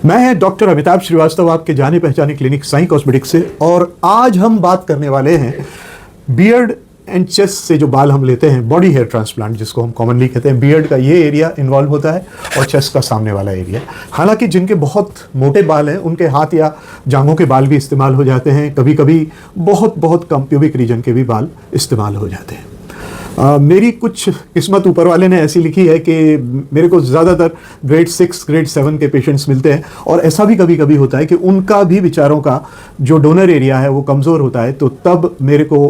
मैं डॉक्टर अमिताभ श्रीवास्तव, आपके जाने पहचाने क्लिनिक साई कॉस्मेटिक्स से। और आज हम बात करने वाले हैं बियर्ड एंड चेस्ट से जो बाल हम लेते हैं, बॉडी हेयर ट्रांसप्लांट जिसको हम कॉमनली कहते हैं। बियर्ड का ये एरिया इन्वॉल्व होता है और चेस्ट का सामने वाला एरिया। हालांकि जिनके बहुत मोटे बाल हैं उनके हाथ या जांघों के बाल भी इस्तेमाल हो जाते हैं। कभी कभी बहुत कम प्यूबिक रीजन के भी बाल इस्तेमाल हो जाते हैं। मेरी कुछ किस्मत ऊपर वाले ने ऐसी लिखी है कि मेरे को ज़्यादातर ग्रेड 6 ग्रेड 7 के पेशेंट्स मिलते हैं। और ऐसा भी कभी कभी होता है कि उनका भी विचारों का जो डोनर एरिया है वो कमज़ोर होता है, तो तब मेरे को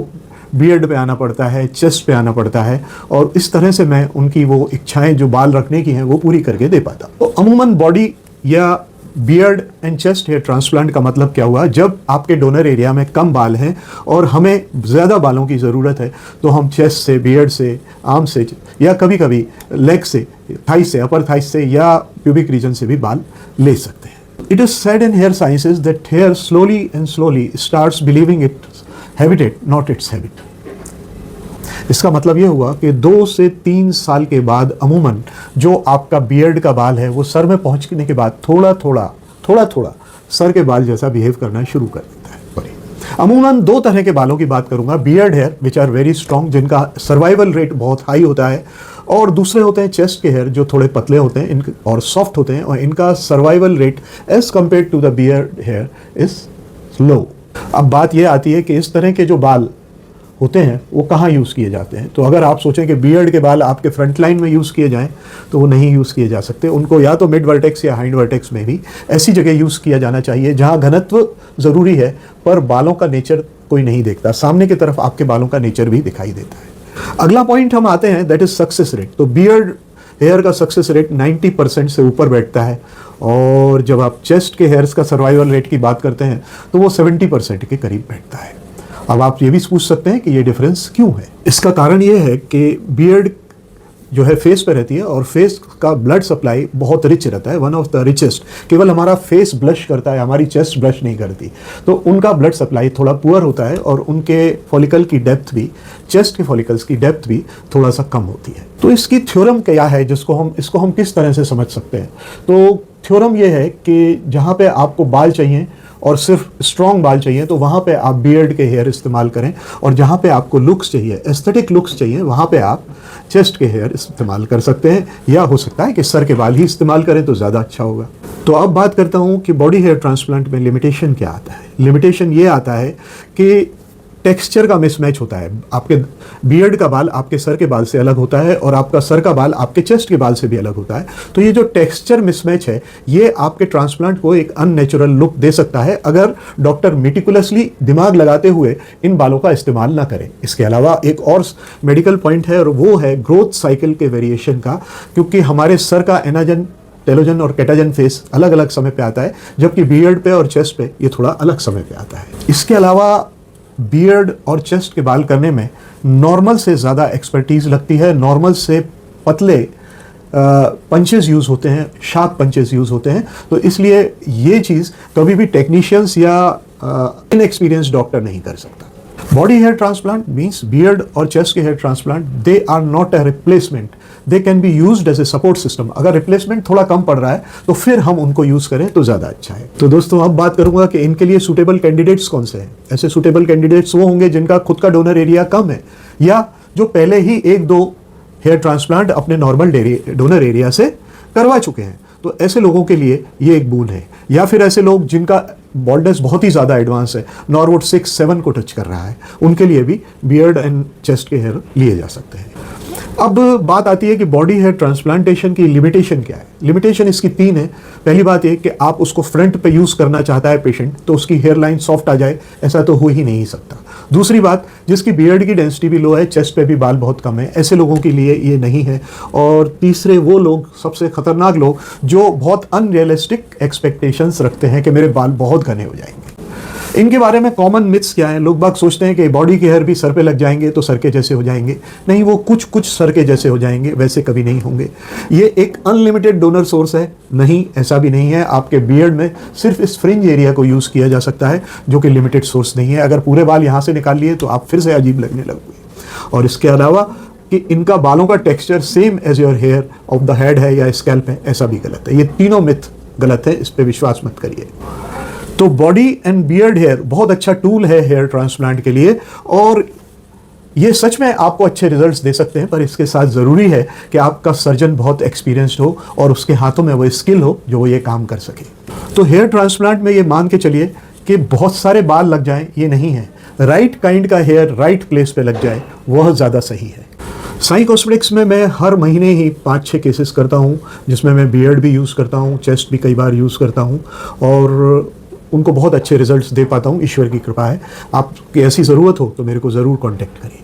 बियर्ड पे आना पड़ता है, चेस्ट पे आना पड़ता है। और इस तरह से मैं उनकी वो इच्छाएं जो बाल रखने की हैं वो पूरी करके दे पाता। तो अमूमन बॉडी या beard and chest hair transplant का मतलब क्या हुआ? जब आपके डोनर एरिया में कम बाल हैं और हमें ज़्यादा बालों की ज़रूरत है, तो हम चेस्ट से, बियर्ड से, आर्म से, या कभी कभी लेग से, थाइस से, अपर थाइस से, या प्यूबिक रीजन से भी बाल ले सकते हैं। It is said in hair sciences that hair slowly and slowly starts believing its habitat not its habit. इसका मतलब ये हुआ कि 2 से 3 साल के बाद अमूमन जो आपका बियर्ड का बाल है वो सर में पहुंचने के बाद थोड़ा थोड़ा सर के बाल जैसा बिहेव करना शुरू कर देता है। अमूमन 2 तरह के बालों की बात करूंगा। Beard hair which are very strong, जिनका सर्वाइवल रेट बहुत हाई होता है, और दूसरे होते हैं चेस्ट के हेयर जो थोड़े पतले होते हैं और सॉफ्ट होते हैं, और इनका survival rate as compare to the beard hair is low. अब बात यह आती है कि इस तरह के जो बाल होते हैं वो कहाँ यूज़ किए जाते हैं। तो अगर आप सोचें कि बियर्ड के बाल आपके फ्रंट लाइन में यूज़ किए जाएं, तो वो नहीं यूज़ किए जा सकते। उनको या तो मिड वर्टेक्स या हाइंड वर्टेक्स में भी ऐसी जगह यूज़ किया जाना चाहिए जहाँ घनत्व ज़रूरी है पर बालों का नेचर कोई नहीं देखता। सामने की तरफ आपके बालों का नेचर भी दिखाई देता है। अगला पॉइंट हम आते हैं, दैट इज़ सक्सेस रेट। तो बियर्ड हेयर का सक्सेस रेट 90% से ऊपर बैठता है, और जब आप चेस्ट के हेयर्स का सर्वाइवल रेट की बात करते हैं तो वो 70% के करीब बैठता है। अब आप ये भी पूछ सकते हैं कि ये डिफरेंस क्यों है। इसका कारण ये है कि बियर्ड जो है फेस पे रहती है, और फेस का ब्लड सप्लाई बहुत रिच रहता है, वन ऑफ द रिचेस्ट। केवल हमारा फेस ब्लश करता है, हमारी चेस्ट ब्लश नहीं करती, तो उनका ब्लड सप्लाई थोड़ा पुअर होता है, और उनके फॉलिकल की डेप्थ भी, चेस्ट के फॉलिकल्स की डेप्थ भी थोड़ा सा कम होती है। तो इसकी थ्योरम क्या है, इसको हम किस तरह से समझ सकते हैं? तो थ्योरम ये है कि जहाँ पे आपको बाल चाहिए और सिर्फ स्ट्रॉन्ग बाल चाहिए, तो वहाँ पे आप बियर्ड के हेयर इस्तेमाल करें, और जहाँ पे आपको लुक्स चाहिए, एस्थेटिक लुक्स चाहिए, वहाँ पे आप चेस्ट के हेयर इस्तेमाल कर सकते हैं, या हो सकता है कि सर के बाल ही इस्तेमाल करें तो ज़्यादा अच्छा होगा। तो अब बात करता हूँ कि बॉडी हेयर ट्रांसप्लांट में लिमिटेशन क्या आता है। लिमिटेशन ये आता है कि टेक्सचर का मिसमैच होता है। आपके बियर्ड का बाल आपके सर के बाल से अलग होता है, और आपका सर का बाल आपके चेस्ट के बाल से भी अलग होता है। तो ये जो टेक्सचर मिसमैच है, ये आपके ट्रांसप्लांट को एक अननेचुरल लुक दे सकता है अगर डॉक्टर मेटिकुलसली दिमाग लगाते हुए इन बालों का इस्तेमाल ना करें। इसके अलावा एक और मेडिकल पॉइंट है, और वो है ग्रोथ साइकिल के वेरिएशन का, क्योंकि हमारे सर का एनाजन, टेलोजन और कैटाजन फेस अलग अलग समय पे आता है, जबकि बियर्ड पे और चेस्ट पे ये थोड़ा अलग समय पे आता है। इसके अलावा बियर्ड और चेस्ट के बाल करने में नॉर्मल से ज़्यादा एक्सपर्टीज़ लगती है। नॉर्मल से पतले पंचेस यूज़ होते हैं, शार्प पंचेस यूज़ होते हैं, तो इसलिए ये चीज़ कभी भी टेक्नीशियंस या इनएक्सपीरियंस डॉक्टर नहीं कर सकता। Body hair transplant means beard और चेस्ट के hair transplant, they are not a replacement, they can be used as a support system. अगर रिप्लेसमेंट थोड़ा कम पड़ रहा है तो फिर हम उनको यूज़ करें तो ज़्यादा अच्छा है। तो दोस्तों, अब बात करूंगा कि इनके लिए सूटेबल कैंडिडेट्स कौन से हैं। ऐसे सूटेबल कैंडिडेट्स वो होंगे जिनका खुद का डोनर एरिया कम है, या जो पहले ही 1-2 हेयर ट्रांसप्लांट अपने नॉर्मल डोनर एरिया से करवा चुके हैं, तो ऐसे लोगों के लिए ये एक बून है। या फिर ऐसे लोग जिनका बॉल्डनेस बहुत ही ज़्यादा एडवांस है, नॉर्वुड 6-7 को टच कर रहा है, उनके लिए भी बियर्ड एंड चेस्ट के हेयर लिए जा सकते हैं। अब बात आती है कि बॉडी हेयर ट्रांसप्लांटेशन की लिमिटेशन क्या है। लिमिटेशन इसकी 3 है। पहली बात ये कि आप उसको फ्रंट पे यूज़ करना चाहता है पेशेंट, तो उसकी हेयर लाइन सॉफ्ट आ जाए, ऐसा तो हो ही नहीं सकता। दूसरी बात, जिसकी बियर्ड की डेंसिटी भी लो है, चेस्ट पे भी बाल बहुत कम है, ऐसे लोगों के लिए ये नहीं है। और तीसरे वो लोग, सबसे खतरनाक लोग, जो बहुत अनरियलिस्टिक एक्सपेक्टेशंस रखते हैं कि मेरे बाल बहुत घने हो जाएंगे। इनके बारे में कॉमन मिथ्स क्या है? लोग बाग सोचते हैं कि बॉडी के हेयर भी सर पे लग जाएंगे तो सर के जैसे हो जाएंगे। नहीं, वो कुछ सर के जैसे हो जाएंगे, वैसे कभी नहीं होंगे। ये एक अनलिमिटेड डोनर सोर्स है? नहीं, ऐसा भी नहीं है। आपके बियर्ड में सिर्फ इस फ्रिंज एरिया को यूज़ किया जा सकता है, जो कि लिमिटेड सोर्स नहीं है। अगर पूरे बाल यहाँ से निकाल लिए तो आप फिर से अजीब लगने लगोगे। और इसके अलावा कि इनका बालों का texture same as your hair of the head है या स्कैल्प है, ऐसा भी गलत है। ये तीनों मिथ गलत है, इस पे विश्वास मत करिए। तो बॉडी एंड बियर्ड हेयर बहुत अच्छा टूल है हेयर ट्रांसप्लांट के लिए, और ये सच में आपको अच्छे रिजल्ट्स दे सकते हैं, पर इसके साथ ज़रूरी है कि आपका सर्जन बहुत एक्सपीरियंस्ड हो और उसके हाथों में वो स्किल हो जो वो ये काम कर सके। तो हेयर ट्रांसप्लांट में ये मान के चलिए कि बहुत सारे बाल लग जाएं, ये नहीं है। राइट काइंड का हेयर राइट प्लेस पे लग जाए, वह ज़्यादा सही है। साई कॉस्मेटिक्स में मैं हर महीने ही 5-6 केसेस करता हूँ, जिसमें मैं बियर्ड भी यूज़ करता हूँ, चेस्ट भी कई बार यूज़ करता हूँ, और उनको बहुत अच्छे रिजल्ट्स दे पाता हूँ। ईश्वर की कृपा है। आपकी ऐसी ज़रूरत हो तो मेरे को ज़रूर कॉन्टेक्ट करिए।